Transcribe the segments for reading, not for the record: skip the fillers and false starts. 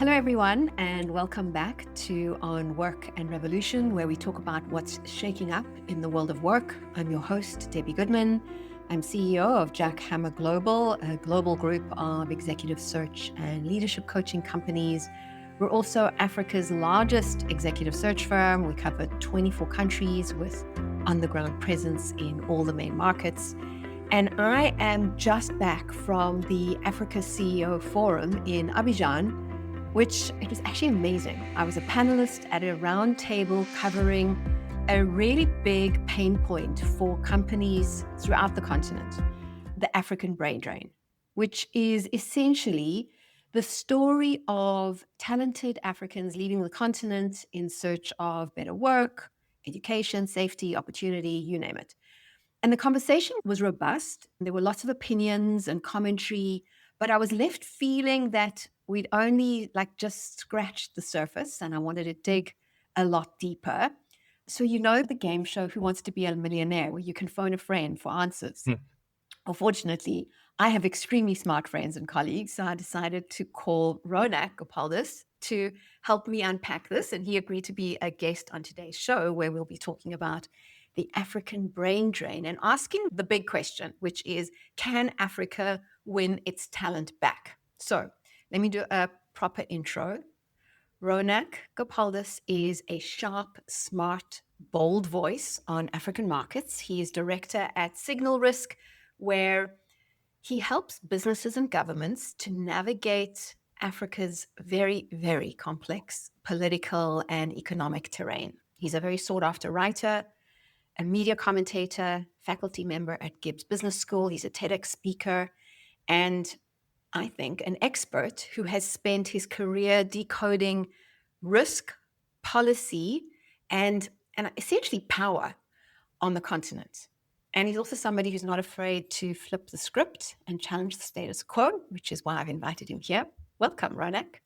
Hello, everyone, and welcome back to On Work and Revolution, where we talk about what's shaking up in the world of work. I'm your host, Debbie Goodman. I'm CEO of Jack Hammer Global, a global group of executive search and leadership coaching companies. We're also Africa's largest executive search firm. We cover 24 countries with on-the-ground presence in all the main markets. And I am just back from the Africa CEO Forum in Abidjan, which it was actually amazing. I was a panelist at a round table covering a really big pain point for companies throughout the continent, the African brain drain, which is essentially the story of talented Africans leaving the continent in search of better work, education, safety, opportunity, you name it. And the conversation was robust. There were lots of opinions and commentary, but I was left feeling that we'd only just scratched the surface and I wanted to dig a lot deeper. So, you know, the game show Who Wants to Be a Millionaire, where you can phone a friend for answers. Hmm. Unfortunately, I have extremely smart friends and colleagues, so I decided to call Ronak Gopaldas to help me unpack this. And he agreed to be a guest on today's show, where we'll be talking about the African brain drain and asking the big question, which is, can Africa win its talent back? So let me do a proper intro. Ronak Gopaldas is a sharp, smart, bold voice on African markets. He is director at Signal Risk, where he helps businesses and governments to navigate Africa's very, very complex political and economic terrain. He's a very sought after writer, a media commentator, faculty member at Gibbs Business School. He's a TEDx speaker, and I think an expert who has spent his career decoding risk, policy, and essentially power on the continent. And he's also somebody who's not afraid to flip the script and challenge the status quo, which is why I've invited him here. Welcome, Ronak.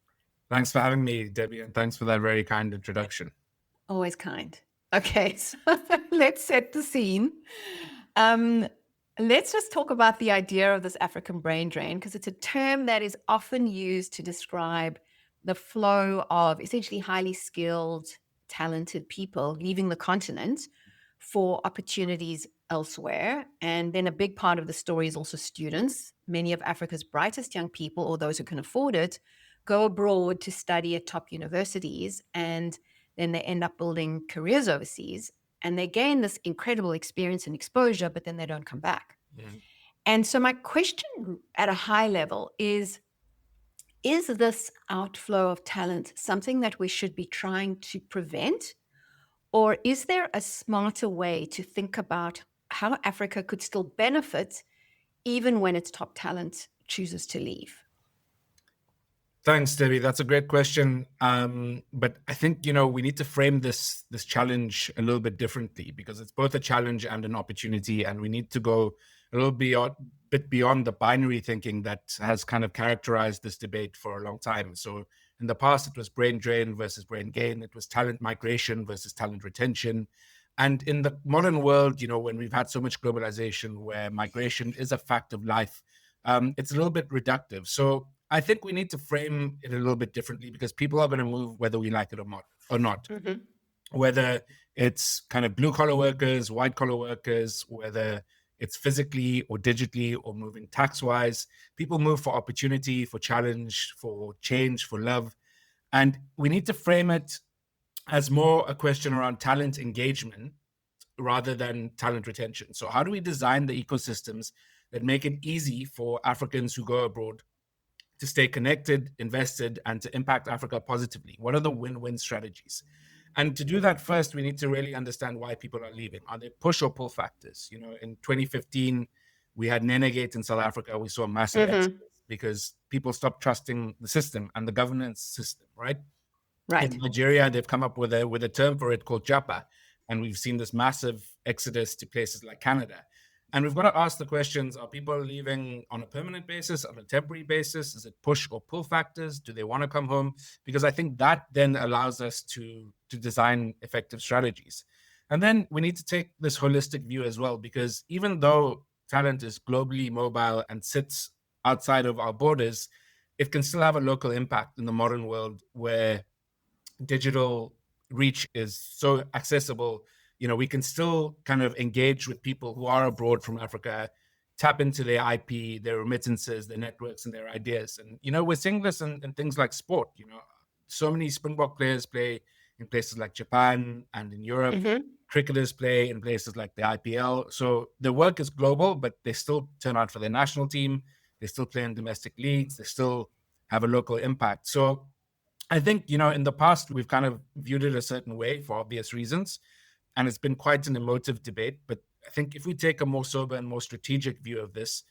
Thanks for having me, Debbie, and thanks for that very kind introduction. Always kind. Okay, so let's set the scene. Um, let's just talk about the idea of this African brain drain, because it's a term that is often used to describe the flow of essentially highly skilled, talented people leaving the continent for opportunities elsewhere. And then a big part of the story is also students. Many of Africa's brightest young people, or those who can afford it, go abroad to study at top universities, and then they end up building careers overseas, and they gain this incredible experience and exposure, but then they don't come back. Mhm. And so my question at a high level is this outflow of talent something that we should be trying to prevent? Or is there a smarter way to think about how Africa could still benefit even when its top talent chooses to leave? Thanks, Debbie. That's a great question. But I think we need to frame this challenge a little bit differently, because it's both a challenge and an opportunity, and we need to go a little bit beyond the binary thinking that has kind of characterized this debate for a long time. So in the past, it was brain drain versus brain gain. It was talent migration versus talent retention. And in the modern world, when we've had so much globalization where migration is a fact of life, it's a little bit reductive. So I think we need to frame it a little bit differently, because people are going to move whether we like it or not. Mm-hmm. Whether it's kind of blue collar workers, white collar workers, whether it's physically or digitally or moving tax wise, people move for opportunity, for challenge, for change, for love. And we need to frame it as more a question around talent engagement rather than talent retention. So how do we design the ecosystems that make it easy for Africans who go abroad to stay connected, invested, and to impact Africa positively? What are the win-win strategies? And to do that, first, we need to really understand why people are leaving. Are they push or pull factors? In 2015, we had Nenegate in South Africa. We saw a massive Mm-hmm. exodus because people stopped trusting the system and the governance system, right? In Right. Nigeria, they've come up with a term for it called Japa. And we've seen this massive exodus to places like Canada. And we've got to ask the questions: are people leaving on a permanent basis, on a temporary basis? Is it push or pull factors? Do they want to come home? Because I think that then allows us to design effective strategies. And then we need to take this holistic view as well, because even though talent is globally mobile and sits outside of our borders, it can still have a local impact in the modern world where digital reach is so accessible. We can still kind of engage with people who are abroad from Africa, tap into their IP, their remittances, their networks, and their ideas. And we're seeing this in things like sport. So many Springbok players play in places like Japan and in Europe. Mm-hmm. Cricketers play in places like the IPL. So the work is global, but they still turn out for their national team. They still play in domestic leagues. They still have a local impact. So I think, in the past, we've kind of viewed it a certain way for obvious reasons, and it's been quite an emotive debate. But I think if we take a more sober and more strategic view of this,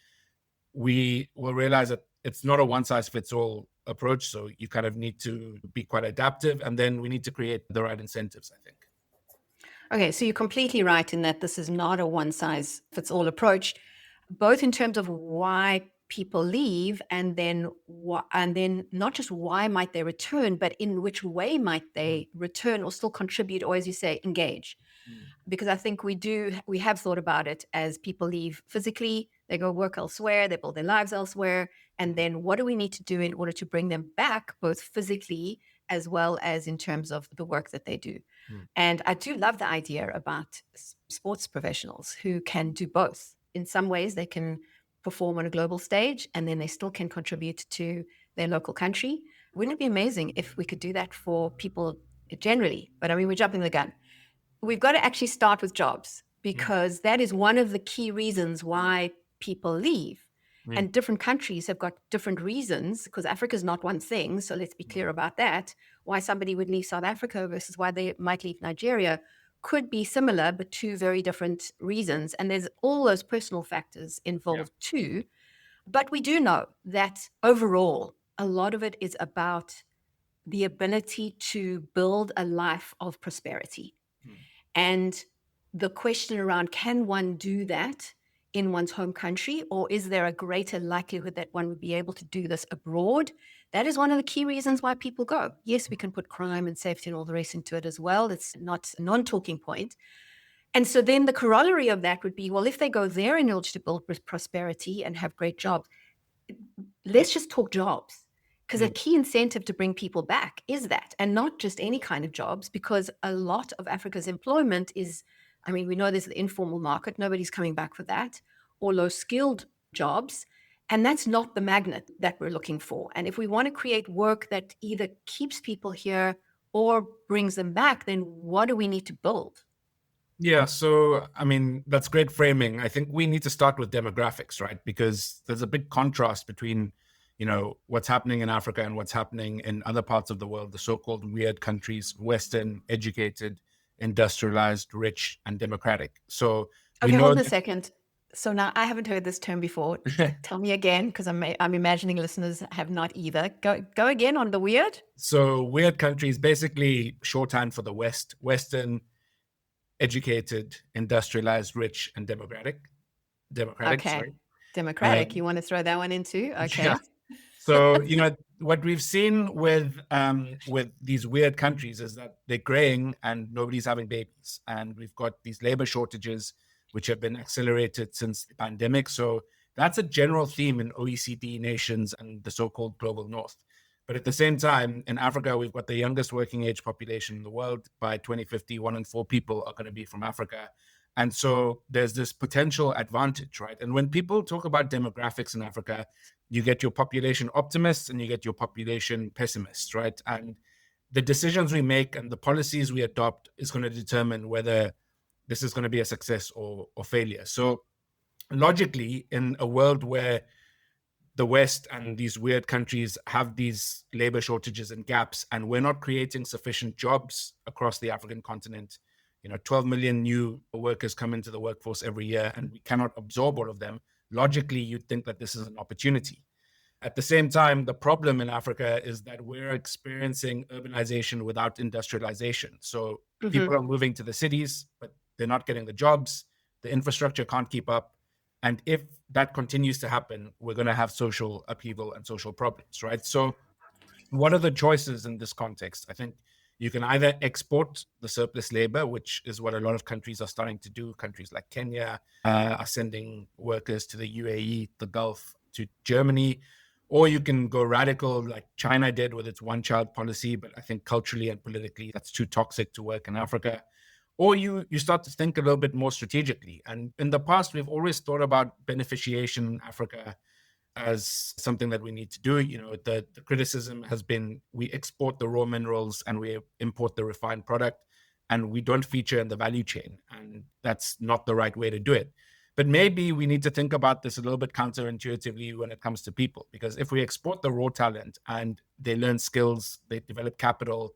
we will realize that it's not a one-size-fits-all approach. So you kind of need to be quite adaptive, and then we need to create the right incentives, I think. Okay, so you're completely right in that this is not a one-size-fits-all approach, both in terms of why people leave, and then not just why might they return, but in which way might they return or still contribute, or as you say, engage. Because I think we have thought about it as people leave physically, they go work elsewhere, they build their lives elsewhere, and then what do we need to do in order to bring them back, both physically as well as in terms of the work that they do. And I do love the idea about sports professionals who can do both. In some ways, they can perform on a global stage, and then they still can contribute to their local country. Wouldn't it be amazing if we could do that for people generally? But I mean, we're jumping the gun. We've got to actually start with jobs, because that is one of the key reasons why people leave. And different countries have got different reasons, because Africa is not one thing. So let's be clear about that. Why somebody would leave South Africa versus why they might leave Nigeria could be similar, but two very different reasons. And there's all those personal factors involved too. But we do know that overall, a lot of it is about the ability to build a life of prosperity. And the question around, can one do that in one's home country, or is there a greater likelihood that one would be able to do this abroad? That is one of the key reasons why people go. Yes, we can put crime and safety and all the rest into it as well. It's not a non-talking point. And so then the corollary of that would be, well, if they go there in order to build prosperity and have great jobs, let's just talk jobs. Because a key incentive to bring people back is that, and not just any kind of jobs, because a lot of Africa's employment is, I mean, we know there's the informal market, nobody's coming back for that, or low skilled jobs. And that's not the magnet that we're looking for. And if we want to create work that either keeps people here or brings them back, then what do we need to build? Yeah, so I mean, that's great framing. I think we need to start with demographics, right? Because there's a big contrast between, what's happening in Africa and what's happening in other parts of the world, the so-called weird countries, Western, educated, industrialized, rich, and democratic. So we Okay, know hold on a second. So now I haven't heard this term before. Tell me again, because I'm imagining listeners have not either. Go again on the weird. So weird countries, basically shorthand for the West, Western, educated, industrialized, rich, and democratic. Democratic, Okay. sorry. Democratic. You want to throw that one in too? Okay. Yeah. So what we've seen with these weird countries is that they're graying and nobody's having babies, and we've got these labor shortages which have been accelerated since the pandemic. So that's a general theme in OECD nations and the so-called global North. But at the same time, in Africa, we've got the youngest working age population in the world. By 2050, 1 in 4 people are going to be from Africa. And so there's this potential advantage, right? And when people talk about demographics in Africa, you get your population optimists and you get your population pessimists, right? And the decisions we make and the policies we adopt is going to determine whether this is going to be a success or failure. So logically, in a world where the West and these weird countries have these labor shortages and gaps, and we're not creating sufficient jobs across the African continent, 12 million new workers come into the workforce every year, and we cannot absorb all of them. Logically, you'd think that this is an opportunity. At the same time, the problem in Africa is that we're experiencing urbanization without industrialization. So people are moving to the cities, but they're not getting the jobs. The infrastructure can't keep up. And if that continues to happen, we're going to have social upheaval and social problems, right? So what are the choices in this context? I think you can either export the surplus labor, which is what a lot of countries are starting to do. Countries like Kenya are sending workers to the UAE, the Gulf, to Germany. Or you can go radical like China did with its one-child policy, but I think culturally and politically, that's too toxic to work in Africa. Or you start to think a little bit more strategically. And in the past, we've always thought about beneficiation in Africa as something that we need to do. The criticism has been we export the raw minerals and we import the refined product, and we don't feature in the value chain. And that's not the right way to do it. But maybe we need to think about this a little bit counterintuitively when it comes to people, because if we export the raw talent and they learn skills, they develop capital,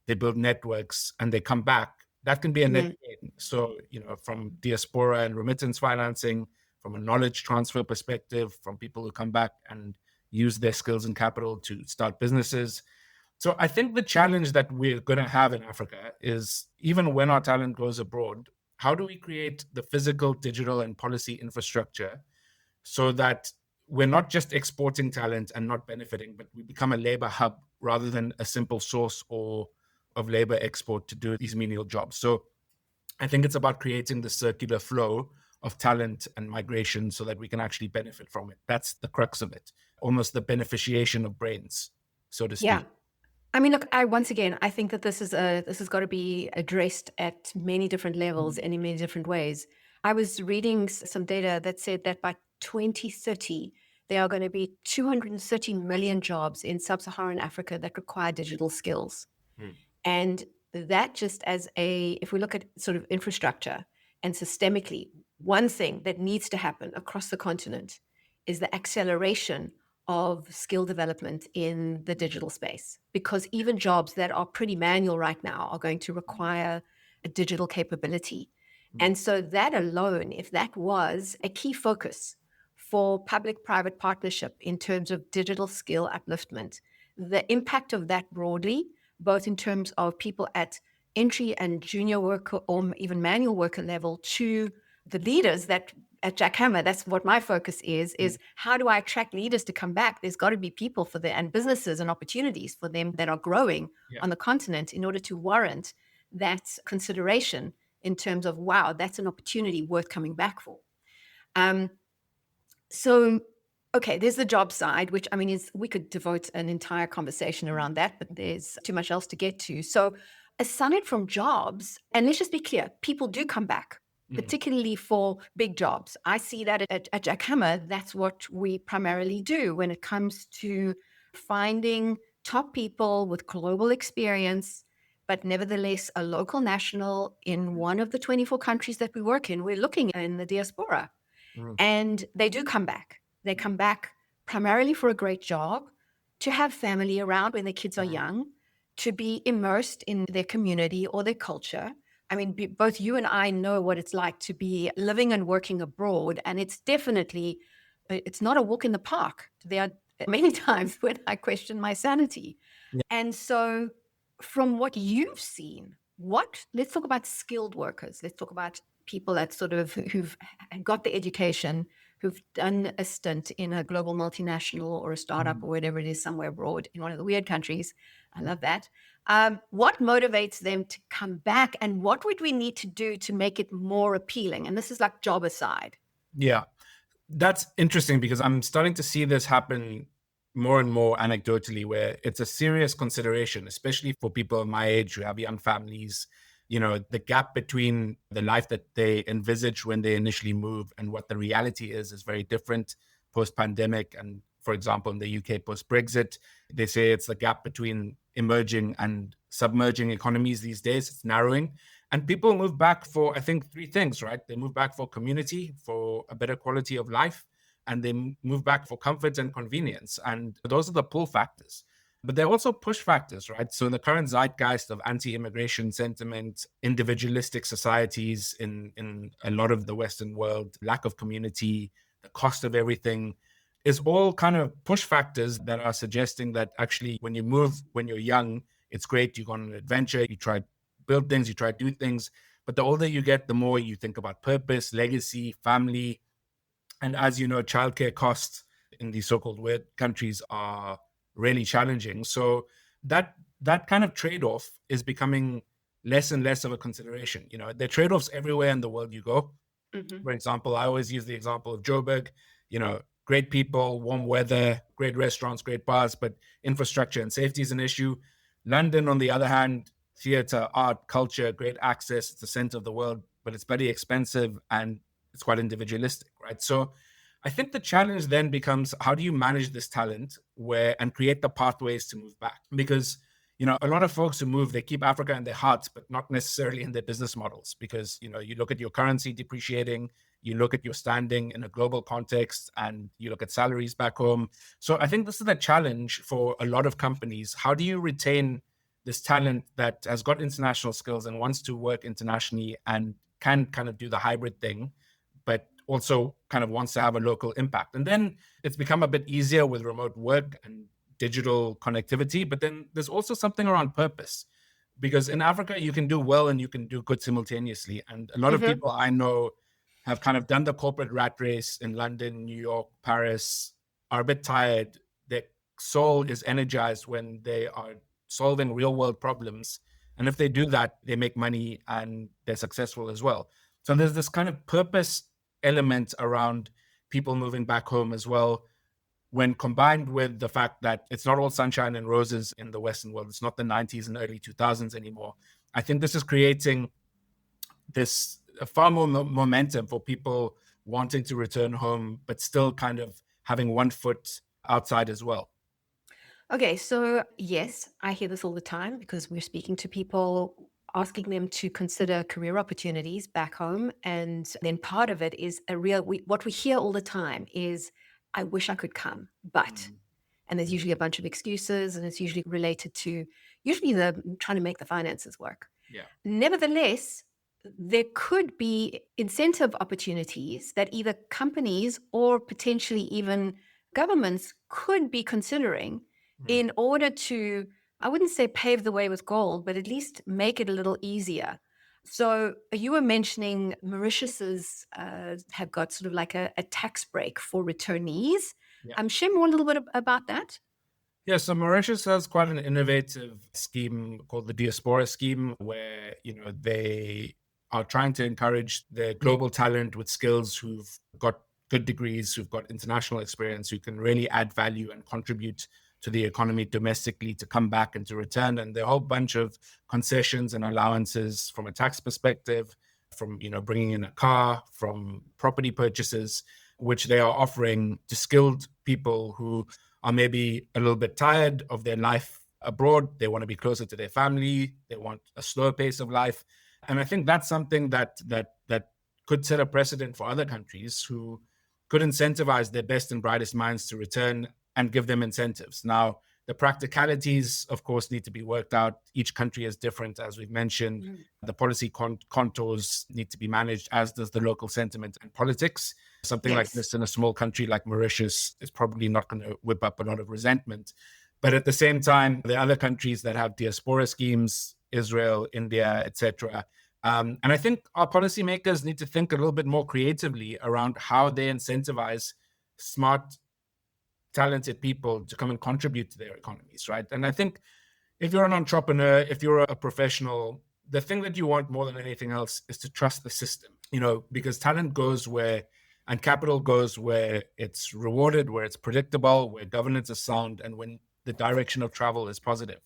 they build networks, and they come back, that can be a net gain. So, from diaspora and remittance financing, from a knowledge transfer perspective, from people who come back and use their skills and capital to start businesses. So I think the challenge that we're going to have in Africa is, even when our talent goes abroad, how do we create the physical, digital, and policy infrastructure so that we're not just exporting talent and not benefiting, but we become a labor hub rather than a simple source of labor export to do these menial jobs. So I think it's about creating the circular flow of talent and migration so that we can actually benefit from it. That's the crux of it, almost the beneficiation of brains, so to speak. Yeah. I mean, look, I think that this has got to be addressed at many different levels and in many different ways. I was reading some data that said that by 2030, there are going to be 230 million jobs in Sub-Saharan Africa that require digital skills. And that just if we look at sort of infrastructure and systemically, one thing that needs to happen across the continent is the acceleration of skill development in the digital space, because even jobs that are pretty manual right now are going to require a digital capability. And so that alone, if that was a key focus for public-private partnership in terms of digital skill upliftment, the impact of that broadly, both in terms of people at entry and junior worker or even manual worker level to the leaders that at Jack Hammer, that's what my focus is how do I attract leaders to come back? There's got to be people for them and businesses and opportunities for them that are growing on the continent in order to warrant that consideration in terms of, wow, that's an opportunity worth coming back for. So, okay, there's the job side, which I mean, we could devote an entire conversation around that, but there's too much else to get to. So aside from jobs, and let's just be clear, people do come back, particularly for big jobs. I see that at Jack Hammer, that's what we primarily do when it comes to finding top people with global experience, but nevertheless a local national in one of the 24 countries that we work in. We're looking in the diaspora. And they do come back. They come back primarily for a great job, to have family around when their kids are young, to be immersed in their community or their culture. I mean, both you and I know what it's like to be living and working abroad, and it's not a walk in the park. There are many times when I question my sanity. Yeah. And so from what you've seen, let's talk about skilled workers. Let's talk about people that who've got the education, who've done a stint in a global multinational or a startup or whatever it is somewhere abroad in one of the weird countries. I love that. What motivates them to come back, and what would we need to do to make it more appealing? And this is like job aside. Yeah, that's interesting because I'm starting to see this happen more and more anecdotally, where it's a serious consideration, especially for people of my age who have young families. The gap between the life that they envisage when they initially move and what the reality is very different post-pandemic. And for example, in the UK post-Brexit, they say it's the gap between emerging and submerging economies these days. It's narrowing. And people move back for, I think, three things, right? They move back for community, for a better quality of life, and they move back for comfort and convenience. And those are the pull factors. But they're also push factors, right? So in the current zeitgeist of anti-immigration sentiment, individualistic societies in a lot of the Western world, lack of community, the cost of everything, is all kind of push factors that are suggesting that actually when you move, when you're young, it's great. You go on an adventure, you try to build things, you try to do things. But the older you get, the more you think about purpose, legacy, family. And as you know, childcare costs in these so-called weird countries are really challenging. So that kind of trade-off is becoming less and less of a consideration. There are trade-offs everywhere in the world you go. For example, I always use the example of Joburg. great people, warm weather, great restaurants, great bars, but infrastructure and safety is an issue. London, on the other hand, theater, art, culture, great access. It's the center of the world, but it's very expensive and it's quite individualistic, right? So I think the challenge then becomes, how do you manage this talent where and create the pathways to move back? Because a lot of folks who move, they keep Africa in their hearts, but not necessarily in their business models. Because you look at your currency depreciating, you look at your standing in a global context, and you look at salaries back home. So I think this is the challenge for a lot of companies. How do you retain this talent that has got international skills and wants to work internationally and can kind of do the hybrid thing, but also kind of wants to have a local impact? And then it's become a bit easier with remote work and digital connectivity. But then there's also something around purpose, because in Africa, you can do well and you can do good simultaneously. And a lot of Hmm. people I know have kind of done the corporate rat race in London, New York, Paris, are a bit tired. Their soul is energized when they are solving real world problems. And if they do that, they make money and they're successful as well. So there's this kind of purpose element around people moving back home as well, when combined with the fact that it's not all sunshine and roses in the Western world. It's not the 90s and early 2000s anymore. I think this is creating this far more momentum for people wanting to return home, but still kind of having one foot outside as well. Okay, so yes, I hear this all the time because we're speaking to people, asking them to consider career opportunities back home. And then part of it is what we hear all the time is, I wish I could come, but, Mhm. and there's usually a bunch of excuses, and it's usually related to usually the trying to make the finances work. Yeah. Nevertheless, there could be incentive opportunities that either companies or potentially even governments could be considering Mhm. in order to, I wouldn't say pave the way with gold, but at least make it a little easier. So you were mentioning Mauritius's have got sort of like a tax break for returnees. Yeah. Share more a little bit about that. Yeah, so Mauritius has quite an innovative scheme called the Diaspora Scheme, where they are trying to encourage the global talent with skills who've got good degrees, who've got international experience, who can really add value and contribute to the economy domestically, to come back and to return. And there are a whole bunch of concessions and allowances from a tax perspective, from bringing in a car, from property purchases, which they are offering to skilled people who are maybe a little bit tired of their life abroad. They want to be closer to their family. They want a slower pace of life. And I think that's something that could set a precedent for other countries who could incentivize their best and brightest minds to return and give them incentives. Now, the practicalities, of course, need to be worked out. Each country is different, as we've mentioned. Mm. The policy contours need to be managed, as does the local sentiment and politics. Something like Yes. this in a small country like Mauritius is probably not going to whip up a lot of resentment. But at the same time, there are other countries that have diaspora schemes, Israel, India, etc. And I think our policymakers need to think a little bit more creatively around how they incentivize smart, talented people to come and contribute to their economies, right? And I think if you're an entrepreneur, if you're a professional, the thing that you want more than anything else is to trust the system, because talent goes where and capital goes where it's rewarded, where it's predictable, where governance is sound, and when the direction of travel is positive.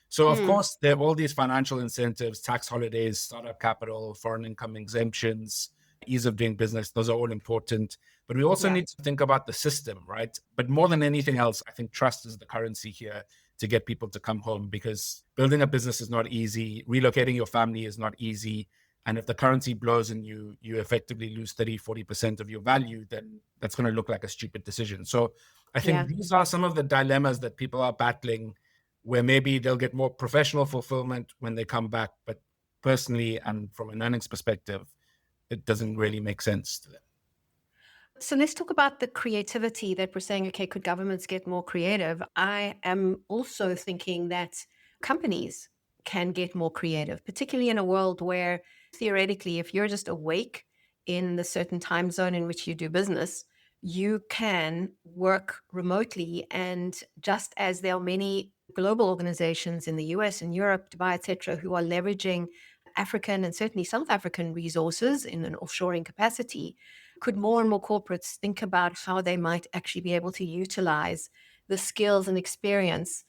So, of Mm. course, there are all these financial incentives, tax holidays, startup capital, foreign income exemptions, ease of doing business. Those are all important. But we also Yeah. need to think about the system, right? But more than anything else, I think trust is the currency here to get people to come home, because building a business is not easy. Relocating your family is not easy. And if the currency blows and you effectively lose 30-40% of your value, then that's going to look like a stupid decision. So I think Yeah. these are some of the dilemmas that people are battling, where maybe they'll get more professional fulfillment when they come back. But personally, and from an earnings perspective, it doesn't really make sense to them. So let's talk about the creativity that we're saying, okay, could governments get more creative? I am also thinking that companies can get more creative, particularly in a world where theoretically, if you're just awake in the certain time zone in which you do business, you can work remotely. And just as there are many global organizations in the US and Europe, Dubai, etc., who are leveraging African and certainly South African resources in an offshoring capacity, could more and more corporates think about how they might actually be able to utilize the skills and experience,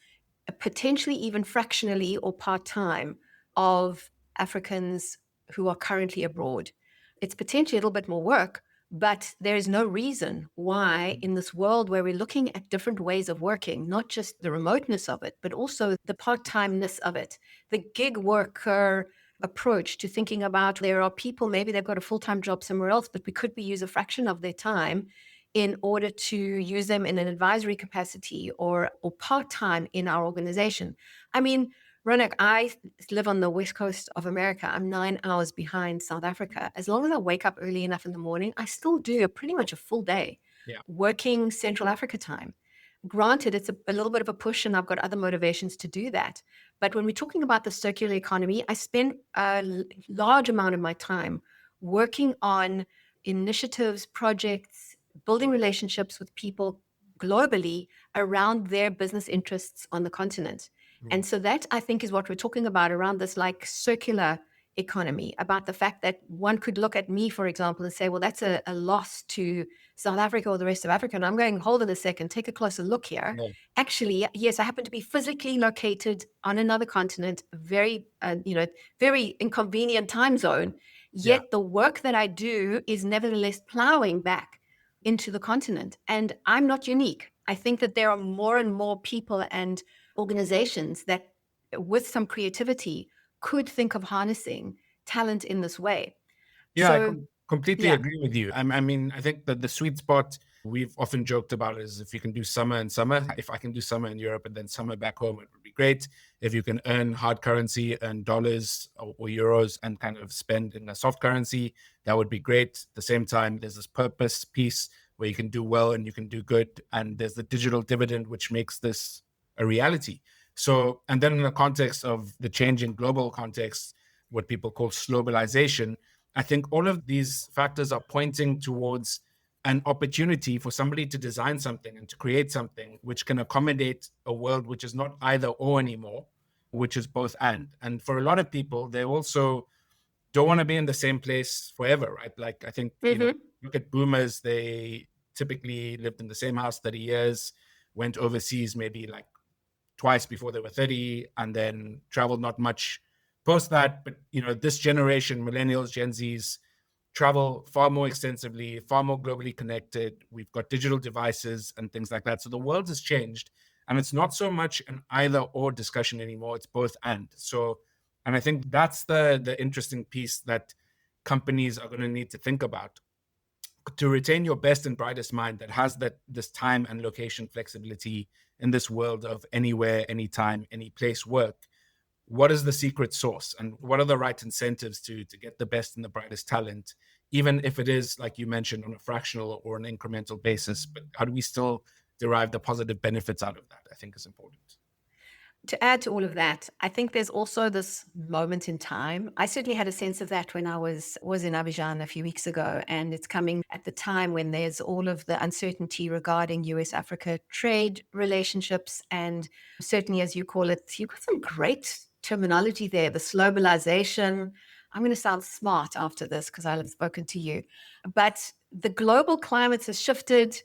potentially even fractionally or part-time, of Africans who are currently abroad? It's potentially a little bit more work, but there is no reason why, in this world where we're looking at different ways of working, not just the remoteness of it, but also the part-timeness of it, the gig worker approach to thinking about, there are people, maybe they've got a full-time job somewhere else, but we could be use a fraction of their time in order to use them in an advisory capacity or part-time in our organization. I mean, Ronak, I live on the west coast of America. I'm 9 hours behind South Africa. As long as I wake up early enough in the morning, I still do pretty much a full day Yeah. working Central Africa time. Granted, it's a little bit of a push, and I've got other motivations to do that. But when we're talking about the circular economy, I spend a large amount of my time working on initiatives, projects, building relationships with people globally around their business interests on the continent. And so that, I think, is what we're talking about around this like circular economy, about the fact that one could look at me, for example, and say, well, that's a loss to South Africa or the rest of Africa. And I'm going, hold on a second, take a closer look here. Yeah. Actually, yes, I happen to be physically located on another continent, very, very inconvenient time zone. Yeah. Yet the work that I do is nevertheless plowing back into the continent. And I'm not unique. I think that there are more and more people and organizations that, with some creativity, could think of harnessing talent in this way. Yeah, I So, completely yeah. agree with you. I mean, I think that the sweet spot we've often joked about is if you can do summer and summer. If I can do summer in Europe and then summer back home, it would be great. If you can earn hard currency, earn dollars or euros, and kind of spend in a soft currency, that would be great. At the same time, there's this purpose piece where you can do well and you can do good. And there's the digital dividend, which makes this a reality. So, and then in the context of the changing global context, what people call globalization, I think all of these factors are pointing towards an opportunity for somebody to design something and to create something which can accommodate a world which is not either or anymore, which is both and. And for a lot of people, they also don't want to be in the same place forever, right? Like, I think, Mm-hmm. look at boomers, they typically lived in the same house 30 years, went overseas maybe like twice before they were 30, and then traveled not much post that. But this generation, millennials, Gen Zs, travel far more extensively, far more globally connected. We've got digital devices and things like that. So the world has changed, and it's not so much an either or discussion anymore. It's both and. So, and I think that's the interesting piece that companies are going to need to think about to retain your best and brightest mind that has this time and location flexibility in this world of anywhere, anytime, any place work. What is the secret sauce, and what are the right incentives to get the best and the brightest talent, even if it is, like you mentioned, on a fractional or an incremental basis? But how do we still derive the positive benefits out of that? I think is important. To add to all of that, I think there's also this moment in time. I certainly had a sense of that when I was in Abidjan a few weeks ago, and it's coming at the time when there's all of the uncertainty regarding US-Africa trade relationships, and certainly, as you call it, you've got some great terminology there, the globalization. I'm going to sound smart after this because I've spoken to you, but the global climate has shifted.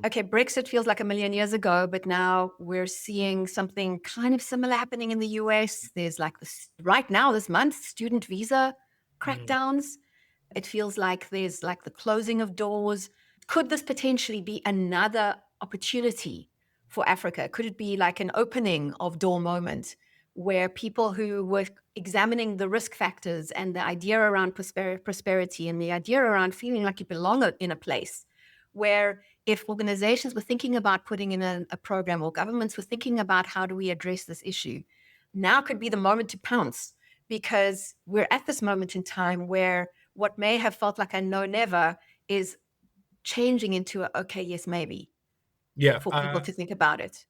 Okay, Brexit feels like a million years ago, but now we're seeing something kind of similar happening in the US. There's like this right now, this month, student visa crackdowns. It feels like there's like the closing of doors. Could this potentially be another opportunity for Africa? Could it be like an opening of door moment where people who were examining the risk factors and the idea around prosperity and the idea around feeling like you belong in a place, where if organizations were thinking about putting in a program, or governments were thinking about how do we address this issue, now could be the moment to pounce, because we're at this moment in time where what may have felt like a no never is changing into a okay, yes, maybe, Yeah. for people to think about it.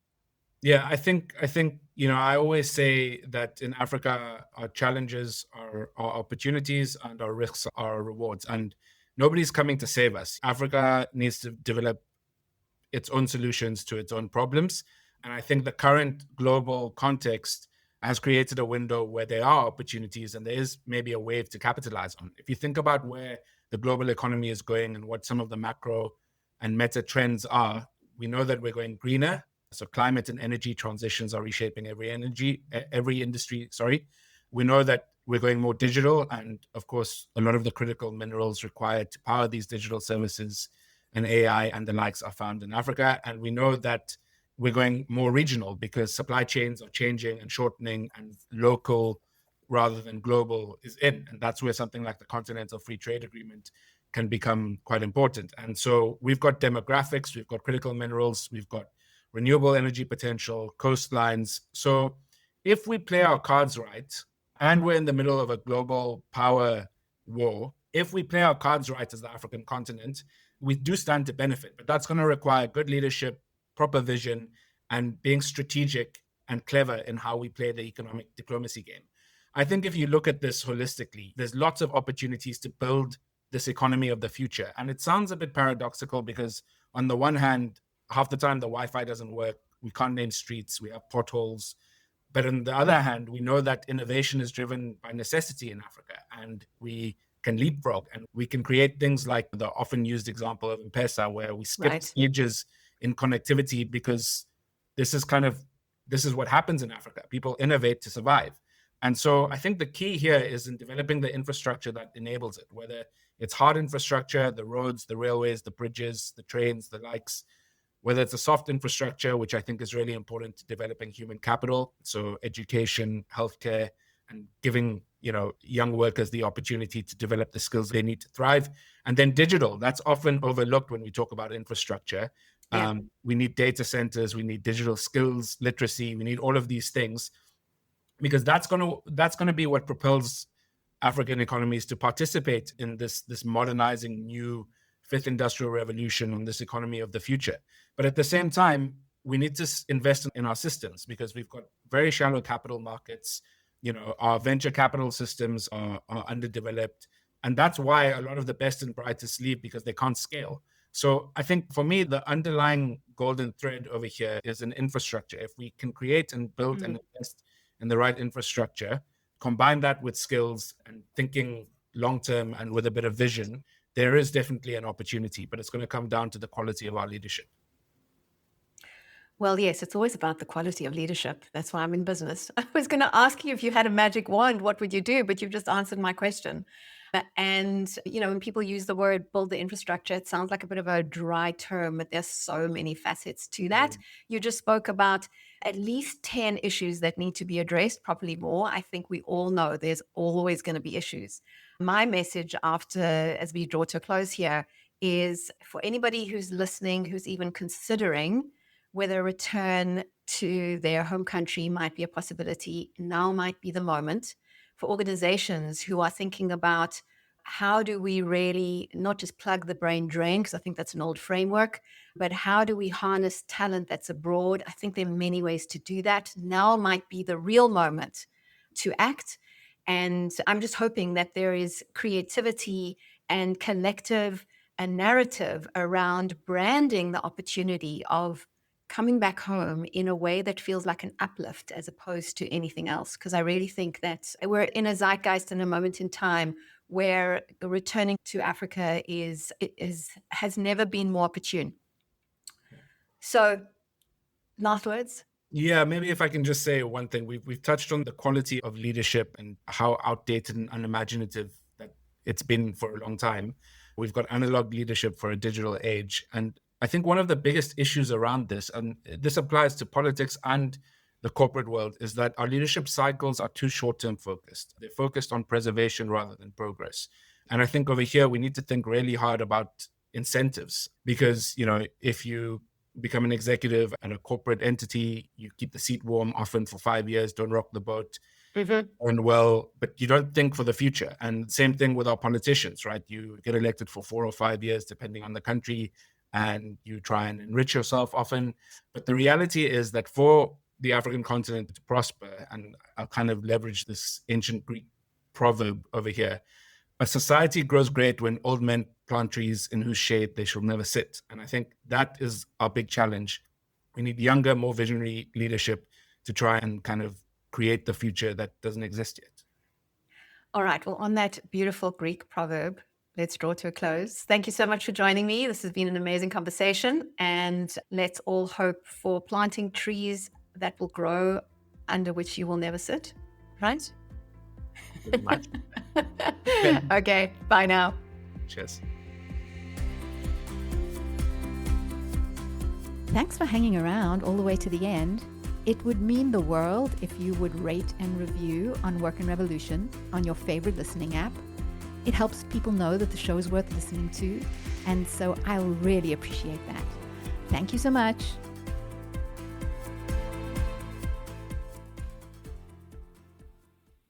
Yeah, I think I always say that in Africa, our challenges are our opportunities and our risks are our rewards. And nobody's coming to save us. Africa needs to develop its own solutions to its own problems. And I think the current global context has created a window where there are opportunities and there is maybe a wave to capitalize on. If you think about where the global economy is going and what some of the macro and meta trends are, we know that we're going greener. So climate and energy transitions are reshaping every industry. Sorry. We know that we're going more digital. And of course, a lot of the critical minerals required to power these digital services and AI and the likes are found in Africa. And we know that we're going more regional because supply chains are changing and shortening, and local rather than global is in. And that's where something like the Continental Free Trade Agreement can become quite important. And so we've got demographics, we've got critical minerals, we've got renewable energy potential, coastlines. So if we play our cards right, and we're in the middle of a global power war, if we play our cards right as the African continent, we do stand to benefit. But that's going to require good leadership, proper vision, and being strategic and clever in how we play the economic diplomacy game. I think if you look at this holistically, there's lots of opportunities to build this economy of the future. And it sounds a bit paradoxical because on the one hand, half the time the Wi-Fi doesn't work. We can't name streets. We have potholes. But on the other hand, we know that innovation is driven by necessity in Africa, and we can leapfrog and we can create things like the often used example of M-Pesa, where we skip stages in connectivity because this is what happens in Africa. People innovate to survive. And so I think the key here is in developing the infrastructure that enables it, whether it's hard infrastructure, the roads, the railways, the bridges, the trains, the likes, whether it's a soft infrastructure, which I think is really important to developing human capital. So education, healthcare, and giving, young workers the opportunity to develop the skills they need to thrive. And then digital, that's often overlooked when we talk about infrastructure. Yeah. We need data centers, we need digital skills, literacy, we need all of these things, because that's going to be what propels African economies to participate in this modernizing new fifth industrial revolution on this economy of the future. But at the same time, we need to invest in our systems because we've got very shallow capital markets. Our venture capital systems are underdeveloped. And that's why a lot of the best and brightest leave, because they can't scale. So I think for me, the underlying golden thread over here is an infrastructure. If we can create and build and invest in the right infrastructure, combine that with skills and thinking long-term and with a bit of vision, there is definitely an opportunity, but it's going to come down to the quality of our leadership. Well, yes, it's always about the quality of leadership. That's why I'm in business. I was going to ask you if you had a magic wand, what would you do? But you've just answered my question. And, when people use the word build the infrastructure, it sounds like a bit of a dry term, but there's so many facets to that. You just spoke about at least 10 issues that need to be addressed, probably more. I think we all know there's always going to be issues. My message as we draw to a close here, is for anybody who's listening, who's even considering whether a return to their home country might be a possibility, now might be the moment. For organizations who are thinking about how do we really not just plug the brain drain, because I think that's an old framework, but how do we harness talent that's abroad? I think there are many ways to do that. Now might be the real moment to act. And I'm just hoping that there is creativity and collective and narrative around branding the opportunity of coming back home in a way that feels like an uplift as opposed to anything else. Because I really think that we're in a zeitgeist and a moment in time where returning to Africa has never been more opportune. So, last words? Yeah, maybe if I can just say one thing. We've touched on the quality of leadership and how outdated and unimaginative that it's been for a long time. We've got analog leadership for a digital age. And I think one of the biggest issues around this, and this applies to politics and the corporate world, is that our leadership cycles are too short-term focused. They're focused on preservation rather than progress. And I think over here, we need to think really hard about incentives because, if you become an executive at a corporate entity, you keep the seat warm often for 5 years, don't rock the boat. And but you don't think for the future. And same thing with our politicians, right? You get elected for 4 or 5 years, depending on the country, and you try and enrich yourself often. But the reality is that for the African continent to prosper, and I'll kind of leverage this ancient Greek proverb over here, a society grows great when old men plant trees in whose shade they shall never sit. And I think that is our big challenge. We need younger, more visionary leadership to try and kind of create the future that doesn't exist yet. All right. Well, on that beautiful Greek proverb, let's draw to a close. Thank you so much for joining me. This has been an amazing conversation, and let's all hope for planting trees that will grow under which you will never sit, right? Very much. Okay, bye now. Cheers. Thanks for hanging around all the way to the end. It would mean the world if you would rate and review on Work and Revolution on your favorite listening app. It helps people know that the show is worth listening to, and so I'll really appreciate that. Thank you so much.